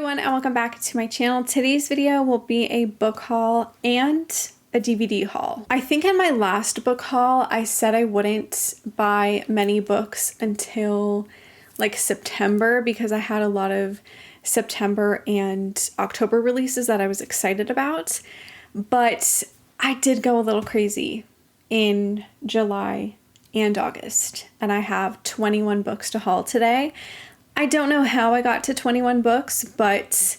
everyone, and welcome back to my channel. Today's video will be a book haul and a DVD haul. I think in my last book haul I said I wouldn't buy many books until like September because I had a lot of September and October releases that I was excited about, but I did go a little crazy in July and August, and I have 21 books to haul today. I don't know how I got to 21 books, but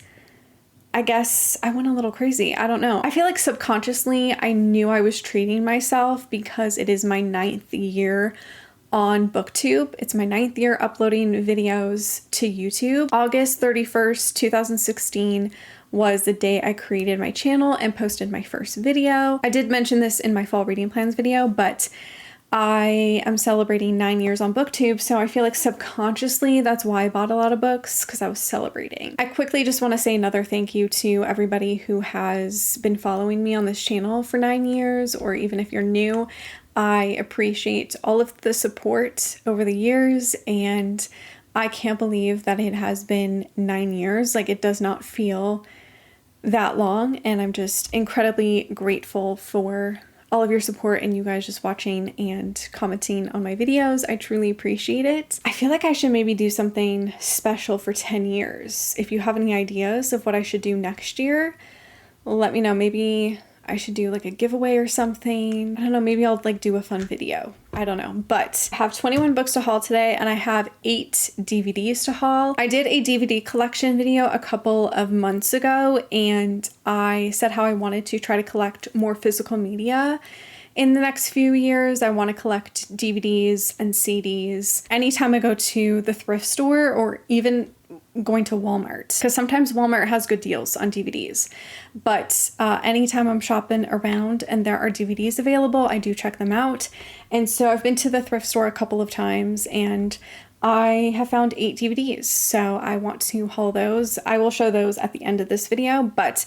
I guess I went a little crazy. I don't know. I feel like subconsciously I knew I was treating myself because it is my 9th year on BookTube. It's my 9th year uploading videos to YouTube. August 31st, 2016 was the day I created my channel and posted my first video. I did mention this in my fall reading plans video, but I am celebrating 9 years on BookTube, so I feel like subconsciously that's why I bought a lot of books, because I was celebrating. I quickly just want to say another thank you to everybody who has been following me on this channel for 9 years, or even if you're new. I appreciate all of the support over the years, and I can't believe that it has been 9 years. Like, it does not feel that long, and I'm just incredibly grateful for all of your support and you guys just watching and commenting on my videos. I truly appreciate it. I feel like I should maybe do something special for 10 years. If you have any ideas of what I should do next year, let me know. Maybe I should do like a giveaway or something. I don't know, maybe I'll like do a fun video. I don't know, but I have 21 books to haul today and I have 8 DVDs to haul. I did a DVD collection video a couple of months ago and I said how I wanted to try to collect more physical media in the next few years. I want to collect DVDs and CDs anytime I go to the thrift store or even going to Walmart, because sometimes Walmart has good deals on DVDs, but anytime I'm shopping around and there are DVDs available, I do check them out. And so I've been to the thrift store a couple of times and I have found 8 DVDs, so I want to haul those. I will show those at the end of this video, but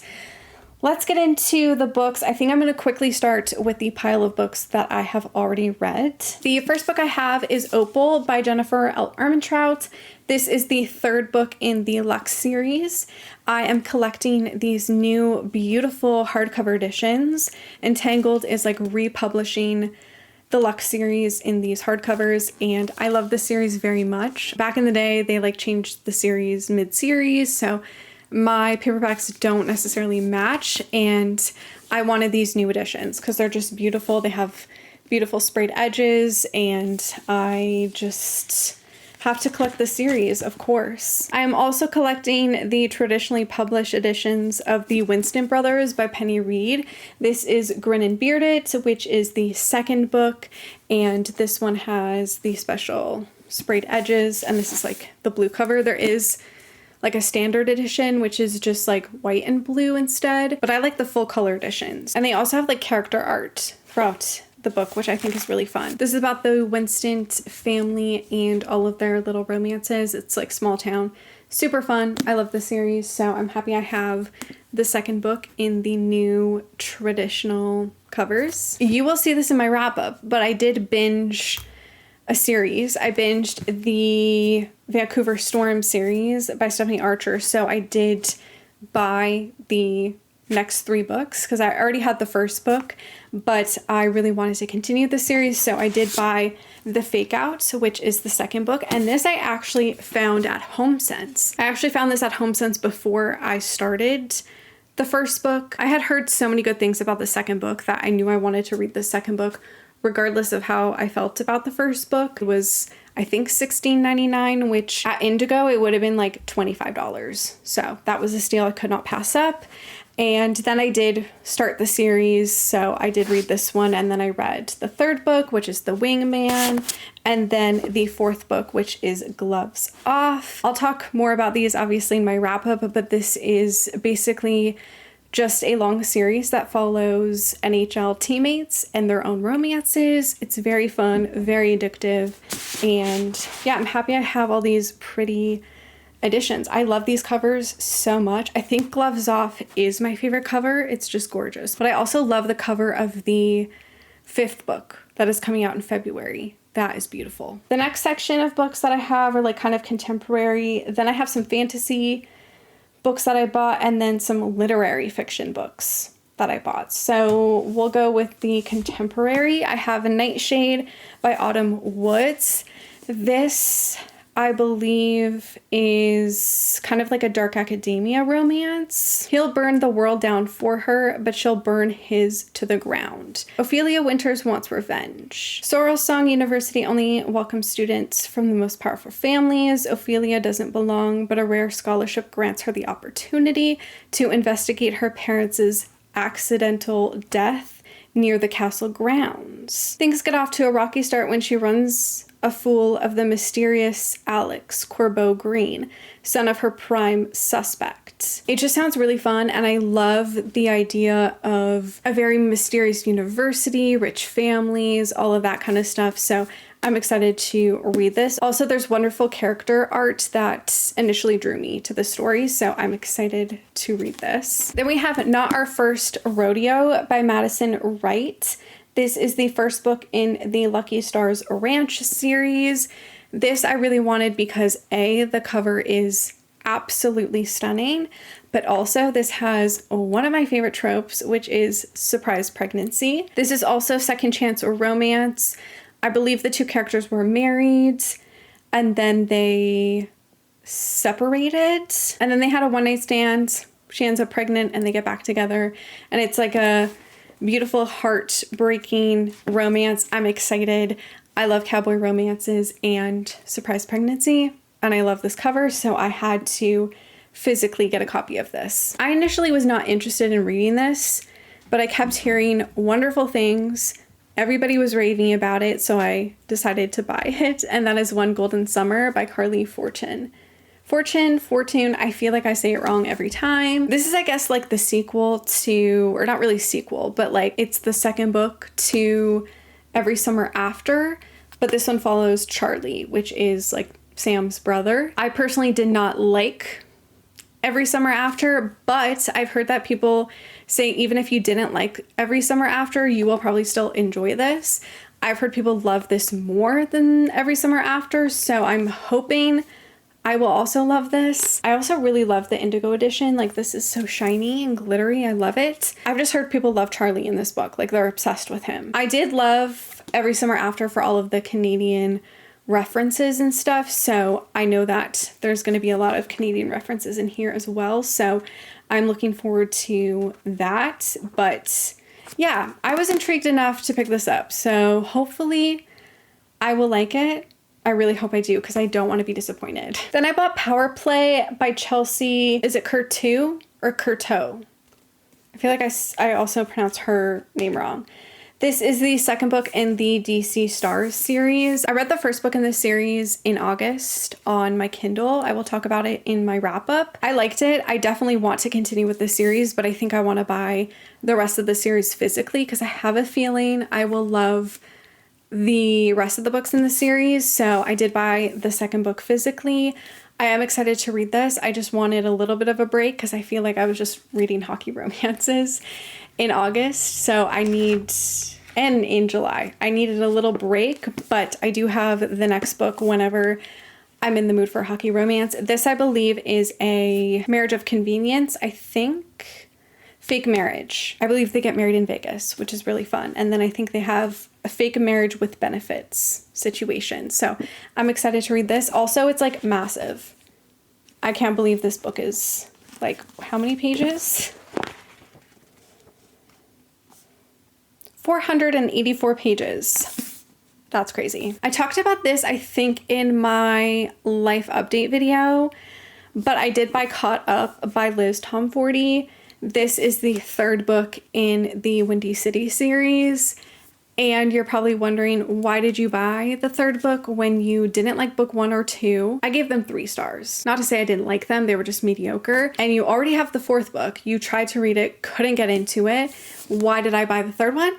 let's get into the books. I think I'm going to quickly start with the pile of books that I have already read. The first book I have is Opal by Jennifer L. Armentrout. This is the 3rd book in the Lux series. I am collecting these new beautiful hardcover editions. Entangled is like republishing the Lux series in these hardcovers, and I love this series very much. Back in the day, they like changed the series mid-series, so my paperbacks don't necessarily match, and I wanted these new editions because they're just beautiful. They have beautiful sprayed edges, and I just have to collect the series, of course. I am also collecting the traditionally published editions of the Winston Brothers by Penny Reid. This is Grin and Beard It, which is the 2nd book, and this one has the special sprayed edges, and this is like the blue cover. There is like a standard edition, which is just like white and blue instead, but I like the full color editions. And they also have like character art throughout the book, which I think is really fun. This is about the Winston family and all of their little romances. It's like small town, super fun. I love the series, so I'm happy I have the 2nd book in the new traditional covers. You will see this in my wrap up, but I did binge a series. I binged the Vancouver Storm series by Stephanie Archer, so I did buy the next 3 books because I already had the 1st book, but I really wanted to continue the series, so I did buy The Fake Out, which is the 2nd book, and this I actually found at HomeSense. I actually found this at HomeSense before I started the 1st book. I had heard so many good things about the 2nd book that I knew I wanted to read the 2nd book regardless of how I felt about the 1st book. It was, I think, $16.99, which at Indigo it would have been like $25. So that was a steal I could not pass up. And then I did start the series, so I did read this one, and then I read the 3rd book, which is The Wingman, and then the 4th book, which is Gloves Off. I'll talk more about these obviously in my wrap up, but this is basically just a long series that follows NHL teammates and their own romances. It's very fun, very addictive, and yeah, I'm happy I have all these pretty editions. I love these covers so much. I think Gloves Off is my favorite cover. It's just gorgeous. But I also love the cover of the 5th book that is coming out in February. That is beautiful. The next section of books that I have are like kind of contemporary. Then I have some fantasy books that I bought, and then some literary fiction books that I bought. So we'll go with the contemporary. I have A Nightshade by Autumn Woods. This, I believe, is kind of like a dark academia romance. He'll burn the world down for her, but she'll burn his to the ground. Ophelia Winters wants revenge. Sorrel Song University only welcomes students from the most powerful families. Ophelia doesn't belong, but a rare scholarship grants her the opportunity to investigate her parents' accidental death near the castle grounds. Things get off to a rocky start when she runs afoul of the mysterious Alex Corbeau Green, son of her prime suspect. It just sounds really fun, and I love the idea of a very mysterious university, rich families, all of that kind of stuff. So I'm excited to read this. Also, there's wonderful character art that initially drew me to the story, so I'm excited to read this. Then we have Not Our First Rodeo by Madison Wright. This is the first book in the Lucky Stars Ranch series. This I really wanted because A, the cover is absolutely stunning, but also this has one of my favorite tropes, which is surprise pregnancy. This is also second chance or romance. I believe the two characters were married and then they separated and then they had a one-night stand. She ends up pregnant and they get back together, and it's like a beautiful heartbreaking romance. I'm excited. I love cowboy romances and surprise pregnancy, and I love this cover, so I had to physically get a copy of this. I initially was not interested in reading this, but I kept hearing wonderful things. Everybody was raving about it, so I decided to buy it, and that is One Golden Summer by Carly Fortune. Fortune, I feel like I say it wrong every time. This is, I guess, like the sequel to, or not really sequel, but like it's the second book to Every Summer After, but this one follows Charlie, which is like Sam's brother. I personally did not like Every Summer After, but I've heard that people say even if you didn't like Every Summer After, you will probably still enjoy this. I've heard people love this more than Every Summer After, so I'm hoping I will also love this. I also really love the Indigo edition. Like, this is so shiny and glittery. I love it. I've just heard people love Charlie in this book. Like, they're obsessed with him. I did love Every Summer After for all of the Canadian references and stuff. So I know that there's going to be a lot of Canadian references in here as well. So I'm looking forward to that. But yeah, I was intrigued enough to pick this up. So hopefully I will like it. I really hope I do, because I don't want to be disappointed. Then I bought Power Play by Chelsea. Is it Curteau or Curteau? I feel like I also pronounce her name wrong. This is the second book in the DC Stars series. I read the first book in this series in August on my Kindle. I will talk about it in my wrap up. I liked it. I definitely want to continue with this series, but I think I want to buy the rest of the series physically because I have a feeling I will love the rest of the books in the series. So I did buy the second book physically. I am excited to read this. I just wanted a little bit of a break because I feel like I was just reading hockey romances in August. So and in July, I needed a little break, but I do have the next book whenever I'm in the mood for hockey romance. This, I believe, is a Marriage of Convenience, I think. Fake marriage. I believe they get married in Vegas, which is really fun. And then I think they have a fake marriage with benefits situation. So I'm excited to read this. Also, it's like massive. I can't believe this book is like, how many pages? 484 pages. That's crazy. I talked about this, I think, in my life update video, but I did buy Caught Up by Liz Tomforty. This is the third book in the Windy City series. And you're probably wondering, why did you buy the third book when you didn't like book 1 or 2? I gave them 3 stars. Not to say I didn't like them, they were just mediocre. And you already have the 4th book. You tried to read it, couldn't get into it. Why did I buy the 3rd one?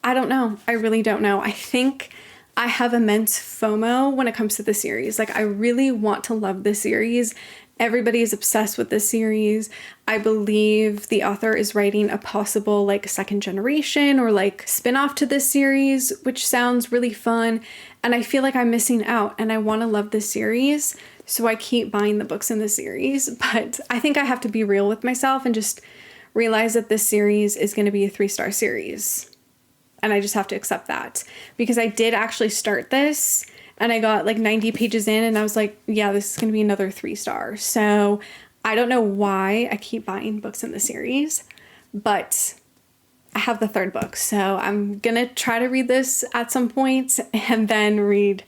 I don't know. I really don't know. I think I have immense FOMO when it comes to the series. Like, I really want to love this series. Everybody is obsessed with this series. I believe the author is writing a possible like second generation or like spin-off to this series, which sounds really fun. and I feel like I'm missing out, and I want to love this series, so I keep buying the books in the series. But I think I have to be real with myself and just realize that this series is going to be a 3-star series. And I just have to accept that, because I did actually start this and I got like 90 pages in and I was like, yeah, this is going to be another 3-star. So I don't know why I keep buying books in the series, but I have the 3rd book. So I'm going to try to read this at some point and then read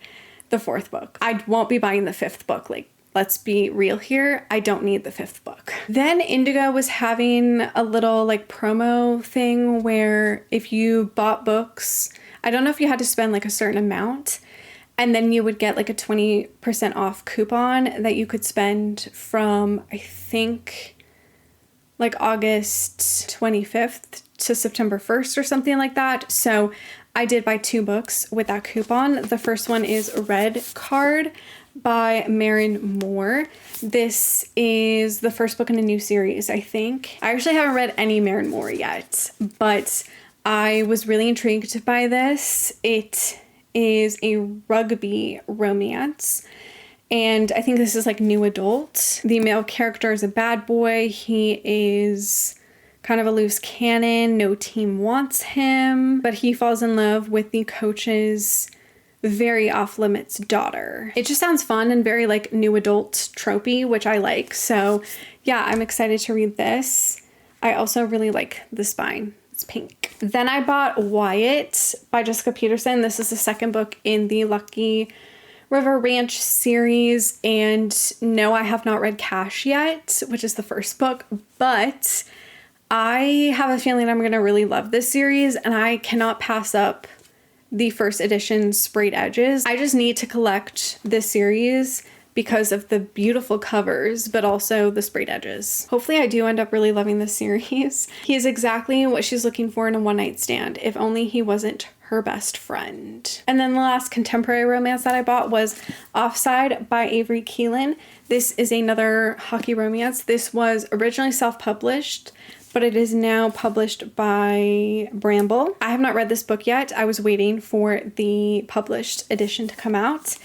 the 4th book. I won't be buying the 5th book. Like, let's be real here. I don't need the 5th book. Then Indigo was having a little like promo thing where if you bought books, I don't know if you had to spend like a certain amount, and then you would get like a 20% off coupon that you could spend from, I think, like August 25th to September 1st or something like that. So I did buy 2 books with that coupon. The first one is Red Card by Maren Moore. This is the first book in a new series, I think. I actually haven't read any Maren Moore yet, but I was really intrigued by this. It is a rugby romance, and I think this is like new adult. The male character is a bad boy. He is kind of a loose cannon. No team wants him, but he falls in love with the coach's very off-limits daughter. It just sounds fun and very like new adult tropey, which I like. So yeah, I'm excited to read this. I also really like the spine. It's pink. Then I bought Wyatt by Jessica Peterson. This is the 2nd book in the Lucky River Ranch series. And no, I have not read Cash yet, which is the 1st book, but I have a feeling I'm going to really love this series, and I cannot pass up the 1st edition sprayed edges. I just need to collect this series because of the beautiful covers, but also the sprayed edges. Hopefully I do end up really loving this series. He is exactly what she's looking for in a one-night stand, if only he wasn't her best friend. And then the last contemporary romance that I bought was Offside by Avery Keelan. This is another hockey romance. This was originally self-published, but it is now published by Bramble. I have not read this book yet. I was waiting for the published edition to come out.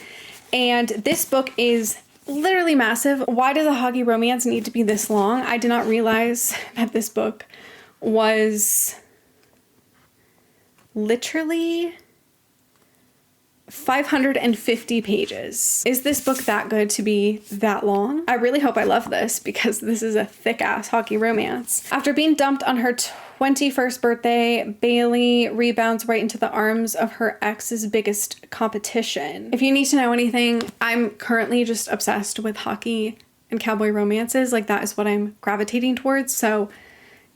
And this book is literally massive. Why does a hockey romance need to be this long? I did not realize that this book was literally 550 pages. Is this book that good to be that long? I really hope I love this, because this is a thick-ass hockey romance. After being dumped on her 21st birthday, Bailey rebounds right into the arms of her ex's biggest competition. If you need to know anything, I'm currently just obsessed with hockey and cowboy romances. Like, that is what I'm gravitating towards. So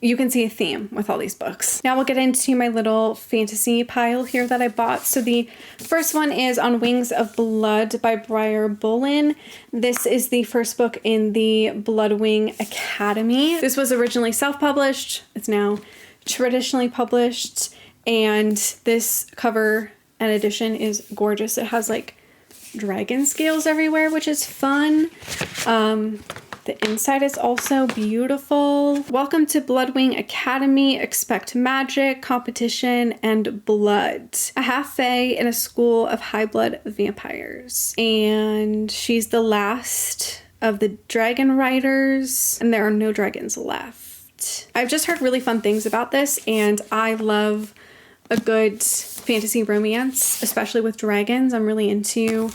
you can see a theme with all these books. Now we'll get into my little fantasy pile here that I bought. So the first one is On Wings of Blood by Briar Bolin. This is the first book in the Bloodwing Academy. This was originally self-published. It's now traditionally published. And this cover and edition is gorgeous. It has like dragon scales everywhere, which is fun. The inside is also beautiful. Welcome to Bloodwing Academy. Expect magic, competition, and blood. A half-fae in a school of high-blood vampires. And she's the last of the dragon riders, and there are no dragons left. I've just heard really fun things about this, and I love a good fantasy romance, especially with dragons. I'm really into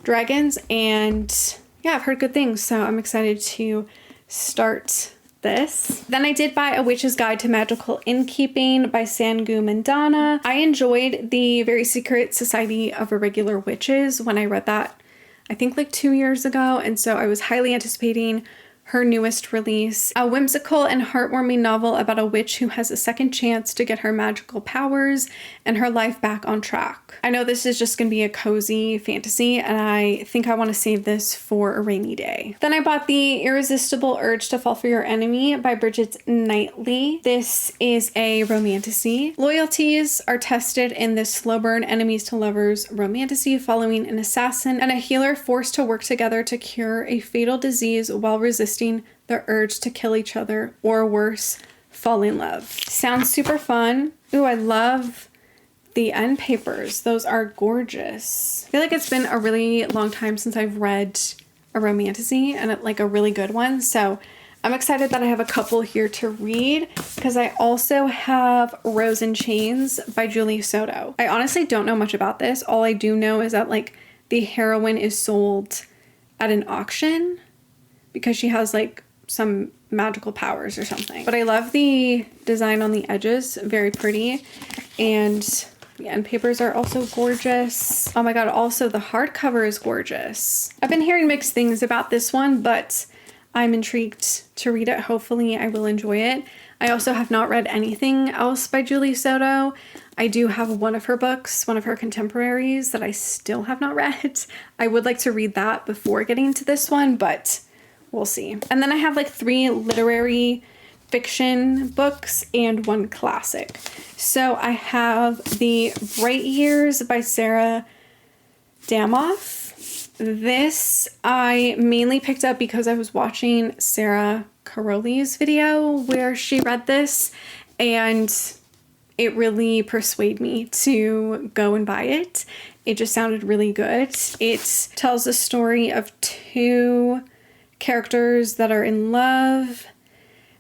dragons, and yeah, I've heard good things, so I'm excited to start this. Then I did buy A Witch's Guide to Magical Innkeeping by Sangu Mandana. I enjoyed The Very Secret Society of Irregular Witches when I read that, I think like 2 years ago, and so I was highly anticipating her newest release. A whimsical and heartwarming novel about a witch who has a second chance to get her magical powers and her life back on track. I know this is just going to be a cozy fantasy, and I think I want to save this for a rainy day. Then I bought The Irresistible Urge to Fall for Your Enemy by Bridget Knightley. This is a romantasy. Loyalties are tested in this slow burn enemies to lovers romantasy following an assassin and a healer forced to work together to cure a fatal disease while resisting the urge to kill each other, or worse, fall in love. Sounds super fun. Ooh, I love the end papers. Those are gorgeous. I feel like it's been a really long time since I've read a romantasy, and like a really good one. So I'm excited that I have a couple here to read, because I also have Rose in Chains by Julie Soto. I honestly don't know much about this. All I do know is that like the heroine is sold at an auction because she has like some magical powers or something. But I love the design on the edges, very pretty. And the end papers are also gorgeous. Oh my god, also the hardcover is gorgeous. I've been hearing mixed things about this one, but I'm intrigued to read it. Hopefully I will enjoy it. I also have not read anything else by Julie Soto. I do have one of her books, one of her contemporaries, that I still have not read. I would like to read that before getting into this one, but we'll see. And then I have like 3 literary fiction books and 1 classic. So I have The Bright Years by Sarah Damoff. This I mainly picked up because I was watching Sarah Caroli's video where she read this, and it really persuaded me to go and buy it. It just sounded really good. It tells the story of 2 characters that are in love,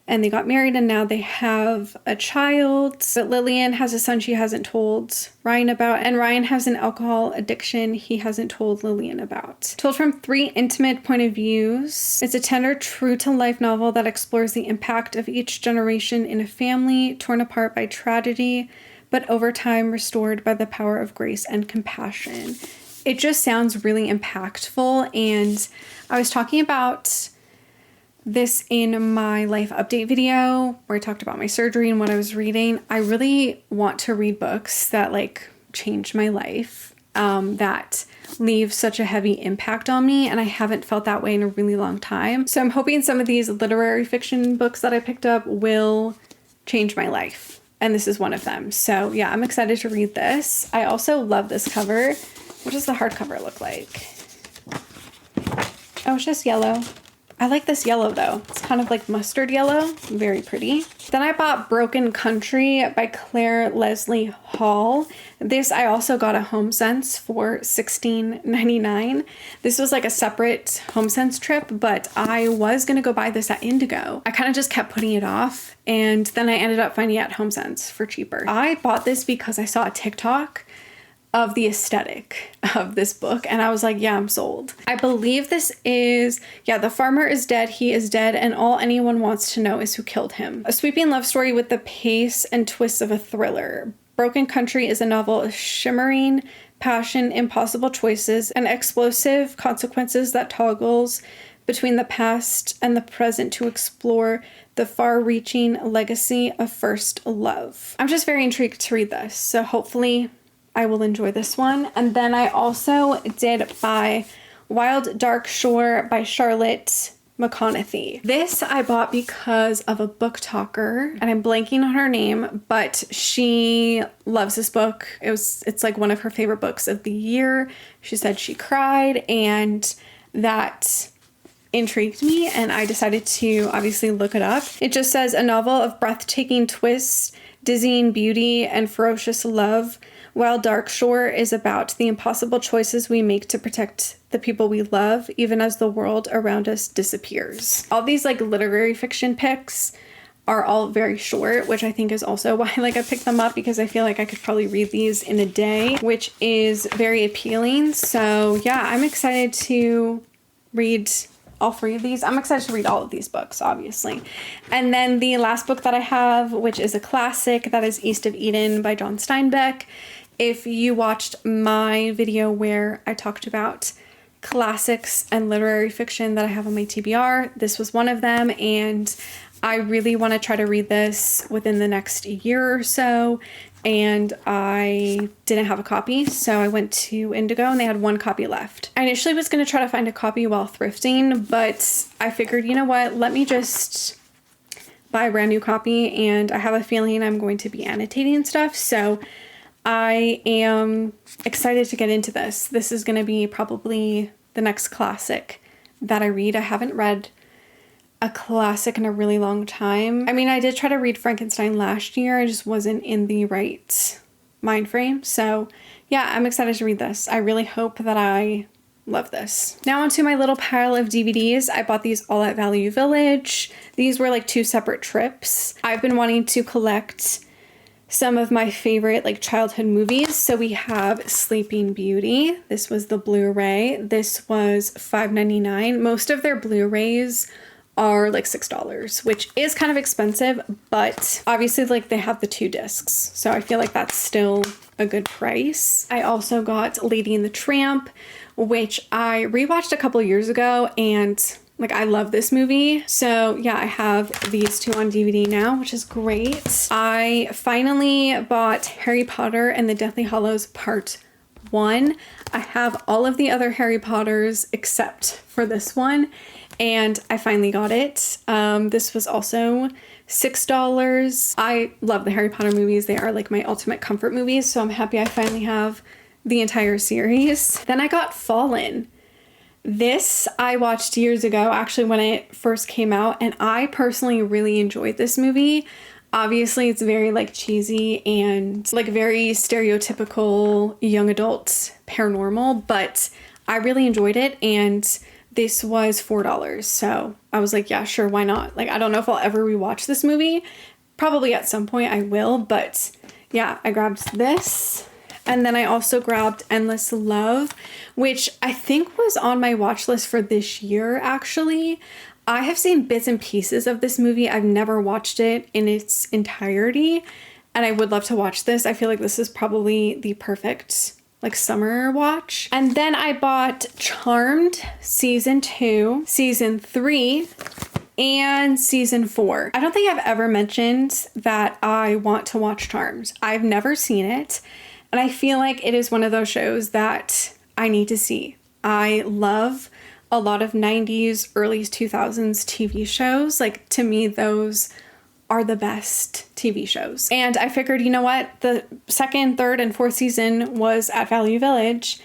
and they got married and now they have a child. But Lillian has a son she hasn't told Ryan about, and Ryan has an alcohol addiction he hasn't told Lillian about. Told from 3 intimate point of views, it's a tender, true-to-life novel that explores the impact of each generation in a family torn apart by tragedy, but over time restored by the power of grace and compassion. It just sounds really impactful, and I was talking about this in my life update video where I talked about my surgery and what I was reading. I really want to read books that like changed my life, that leave such a heavy impact on me, and I haven't felt that way in a really long time. So I'm hoping some of these literary fiction books that I picked up will change my life, and this is one of them. So yeah, I'm excited to read this. I also love this cover. What does the hardcover look like? Oh, it's just yellow. I like this yellow though. It's kind of like mustard yellow. Very pretty. Then I bought Broken Country by Claire Leslie Hall. This I also got at HomeSense for $16.99. This was like a separate HomeSense trip, but I was gonna go buy this at Indigo. I kind of just kept putting it off, and then I ended up finding it at HomeSense for cheaper. I bought this because I saw a TikTok of the aesthetic of this book, and I was like, yeah, I'm sold. I believe this is, yeah, the farmer is dead, he is dead, and all anyone wants to know is who killed him. A sweeping love story with the pace and twists of a thriller. Broken Country is a novel of shimmering passion, impossible choices, and explosive consequences that toggles between the past and the present to explore the far-reaching legacy of first love. I'm just very intrigued to read this, so hopefully I will enjoy this one. And then I also did buy Wild Dark Shore by Charlotte McConaughey. This I bought because of a book talker, and I'm blanking on her name, but she loves this book. It's like one of her favorite books of the year. She said she cried, and that intrigued me, and I decided to obviously look it up. It just says, a novel of breathtaking twists, dizzying beauty, and ferocious love. While Dark Shore is about the impossible choices we make to protect the people we love, even as the world around us disappears. All these like literary fiction picks are all very short, which I think is also why like I picked them up, because I feel like I could probably read these in a day, which is very appealing. So yeah, I'm excited to read all 3 of these. I'm excited to read all of these books, obviously. And then the last book that I have, which is a classic, that is East of Eden by John Steinbeck. If you watched my video where I talked about classics and literary fiction that I have on my TBR, this was one of them, and I really want to try to read this within the next year or so, and I didn't have a copy, so I went to Indigo and they had 1 copy left. I initially was going to try to find a copy while thrifting, but I figured, you know what, let me just buy a brand new copy, and I have a feeling I'm going to be annotating and stuff, so I am excited to get into this. This is going to be probably the next classic that I read. I haven't read a classic in a really long time. I mean, I did try to read Frankenstein last year. I just wasn't in the right mind frame. So yeah, I'm excited to read this. I really hope that I love this. Now onto my little pile of DVDs. I bought these all at Value Village. These were like 2 separate trips. I've been wanting to collect some of my favorite like childhood movies. So we have Sleeping Beauty. This was the Blu-ray. This was $5.99. Most of their Blu-rays are like $6, which is kind of expensive, but obviously like they have the 2 discs. So I feel like that's still a good price. I also got Lady and the Tramp, which I rewatched a couple years ago, and like I love this movie. So yeah, I have these 2 on DVD now, which is great. I finally bought Harry Potter and the Deathly Hallows Part 1. I have all of the other Harry Potters except for this one, and I finally got it. This was also $6. I love the Harry Potter movies. They are like my ultimate comfort movies, so I'm happy I finally have the entire series. Then I got Fallen. This I watched years ago, actually when it first came out, and I personally really enjoyed this movie. Obviously it's very like cheesy and like very stereotypical young adult paranormal, but I really enjoyed it, and this was $4. So I was like, yeah, sure, why not? Like, I don't know if I'll ever rewatch this movie. Probably at some point I will, but yeah, I grabbed this. And then I also grabbed Endless Love, which I think was on my watch list for this year, actually. I have seen bits and pieces of this movie. I've never watched it in its entirety, and I would love to watch this. I feel like this is probably the perfect like summer watch. And then I bought Charmed Season 2, Season 3, and Season 4. I don't think I've ever mentioned that I want to watch Charmed. I've never seen it. And I feel like it is one of those shows that I need to see. I love a lot of 90s, early 2000s TV shows. Like, to me, those are the best TV shows. And I figured, you know what? The 2nd, 3rd, and 4th season was at Value Village.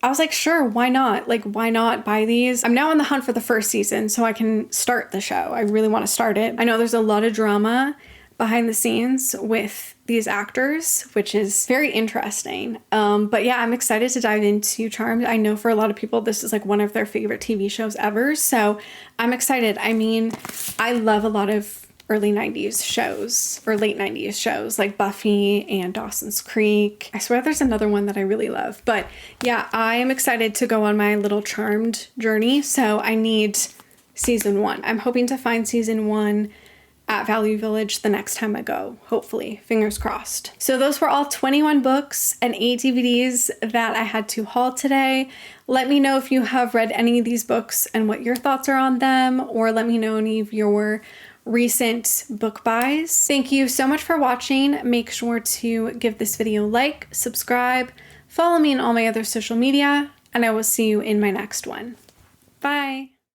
I was like, sure, why not? Like, why not buy these? I'm now on the hunt for the 1st season so I can start the show. I really want to start it. I know there's a lot of drama behind the scenes with these actors, which is very interesting. But yeah, I'm excited to dive into Charmed. I know for a lot of people, this is like one of their favorite TV shows ever. So I'm excited. I mean, I love a lot of early 90s shows or late 90s shows like Buffy and Dawson's Creek. I swear there's another one that I really love. But yeah, I am excited to go on my little Charmed journey. So I need Season 1. I'm hoping to find Season 1 at Value Village the next time I go, hopefully, fingers crossed. So those were all 21 books and 8 DVDs that I had to haul today. Let me know if you have read any of these books and what your thoughts are on them, or let me know any of your recent book buys. Thank you so much for watching. Make sure to give this video a like, subscribe, follow me on all my other social media, and I will see you in my next one. Bye.